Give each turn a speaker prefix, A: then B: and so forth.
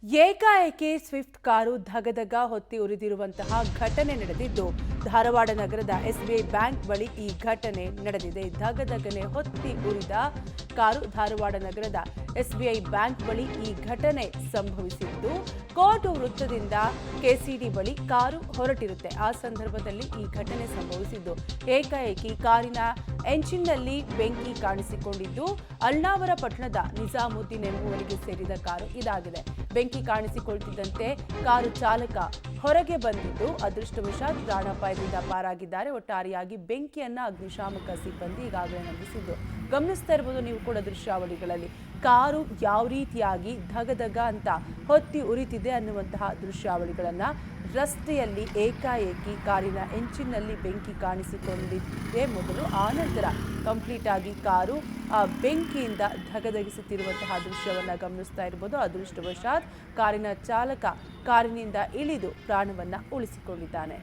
A: ಏಕಾಏಕಿ Swift car ಧಗಧಗ ಹೊತ್ತಿ ಉರಿದಿರುವಂತಹ ಘಟನೆ ನಡೆದಿದ್ದು ಧಾರವಾಡ ನಗರದ ಎಸ್ಬಿಐ ಬ್ಯಾಂಕ್ ಬಳಿ ಈ ಘಟನೆ ನಡೆದಿದೆ. ಧಗಧಗನೆ ಹೊತ್ತಿ ಉರಿದ ಕಾರು ಧಾರವಾಡ ನಗರದ ಎಸ್ಬಿಐ ಬ್ಯಾಂಕ್ ಬಳಿ ಈ ಘಟನೆ ಸಂಭವಿಸಿದ್ದು ಕೋರ್ಟ್ ವೃತ್ತದಿಂದ ಕೆಸಿಡಿ ಬಳಿ ಕಾರು ಹೊರಟಿರುತ್ತೆ. ಆ ಸಂದರ್ಭದಲ್ಲಿ ಈ ಘಟನೆ ಸಂಭವಿಸಿದ್ದು ಏಕಾಏಕಿ ಕಾರಿನ ಎಂಜಿನ್ನಲ್ಲಿ ಬೆಂಕಿ ಕಾಣಿಸಿಕೊಂಡಿದ್ದು ಅಳ್ನಾವರ ಪಟ್ಟಣದ ನಿಜಾಮುದ್ದೀನ್ ಎಂಬುವರಿಗೆ ಸೇರಿದ ಕಾರು ಇದಾಗಿದೆ. ಬೆಂಕಿ ಕಾಣಿಸಿಕೊಳ್ತಿದ್ದಂತೆ ಕಾರು ಚಾಲಕ ಹೊರಗೆ ಬಂದಿದ್ದು ಅದೃಷ್ಟವಶಾತ್ ಪ್ರಾಣಾಪಾಯದಿಂದ ಪಾರಾಗಿದ್ದಾರೆ. ಒಟ್ಟಾರೆಯಾಗಿ ಬೆಂಕಿಯನ್ನ ಅಗ್ನಿಶಾಮಕ ಸಿಬ್ಬಂದಿ ಈಗಾಗಲೇ ನಂದಿಸಿದ್ದು ಗಮನಿಸ್ತಾ ಇರಬಹುದು ನೀವು ಕೂಡ ದೃಶ್ಯಾವಳಿಗಳಲ್ಲಿ. ಕಾರು ಯಾವ ರೀತಿಯಾಗಿ ಧಗಧಗ ಅಂತ ಹೊತ್ತಿ ಉರಿತಿದೆ ಅನ್ನುವಂತಹ ದೃಶ್ಯಾವಳಿಗಳನ್ನ ರಸ್ತೆಯಲ್ಲಿ ಏಕಾಏಕಿ ಕಾರಿನ ಎಂಜಿನ್ನಲ್ಲಿ ಬೆಂಕಿ ಕಾಣಿಸಿಕೊಂಡಿದ್ದೇ ಮೊದಲು, ಆನಂತರ ಕಂಪ್ಲೀಟ್ ಆಗಿ ಕಾರು ಬೆಂಕಿಯಿಂದ ಧಗಧಗಿಸುತ್ತಿರುವಂತಹ ದೃಶ್ಯವನ್ನ ಗಮನಿಸ್ತಾ ಇರಬಹುದು. ಅದೃಷ್ಟವಶಾತ್ ಕಾರಿನ ಚಾಲಕ ಕಾರಿನಿಂದ ಇಳಿದು ಪ್ರಾಣವನ್ನ ಉಳಿಸಿಕೊಂಡಿದ್ದಾನೆ.